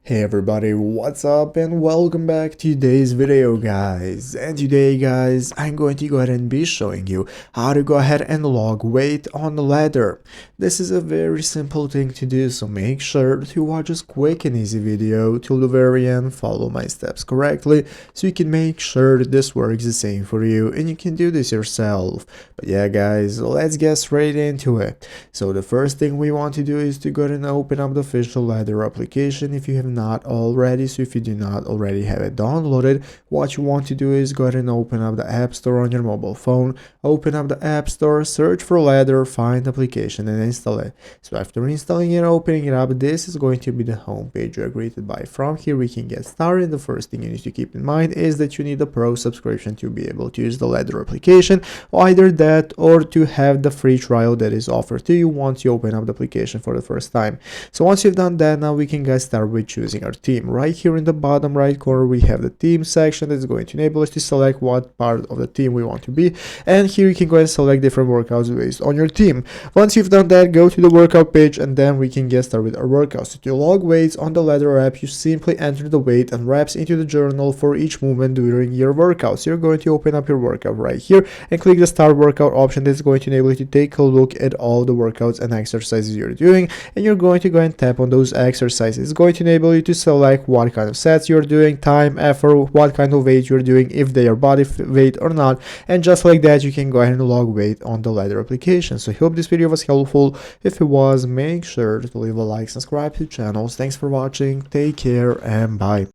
Hey everybody, what's up and welcome back to today's video guys. And today guys, I'm going to go ahead and be showing you how to go ahead and log weight on the ladder. This is a very simple thing to do, so make sure to watch this quick and easy video till the very end, follow my steps correctly so you can make sure that this works the same for you and you can do this yourself. But yeah guys, let's get straight into it. So the first thing we want to do is to go ahead and open up the official ladder application if you have not already. So if you do not already have it downloaded, what you want to do is go ahead and open up the App Store on your mobile phone, open up the App Store, search for ladder, find application and install it. So after installing and opening it up, this is going to be the home page you're greeted by. From here we can get started. The first thing you need to keep in mind is that you need a pro subscription to be able to use the ladder application, either that or to have the free trial that is offered to you once you open up the application for the first time. So once you've done that, now we can get started with choosing our theme. Right here in the bottom right corner we have the theme section that is going to enable us to select what part of the theme we want to be, and here you can go and select different workouts based on your theme. Once you've done that, go to the workout page and then we can get started with our workouts. So to log weights on the ladder app, you simply enter the weight and reps into the journal for each movement during your workout. So you're going to open up your workout right here and click the start workout option. That's going to enable you to take a look at all the workouts and exercises you're doing, and you're going to go and tap on those exercises. It's going to enable you to select what kind of sets you're doing, time, effort, what kind of weight you're doing, if they are body weight or not, and just like that you can go ahead and log weight on the ladder application. So I hope this video was helpful. If it was, make sure to leave a like, subscribe to the channel. Thanks for watching, take care and bye.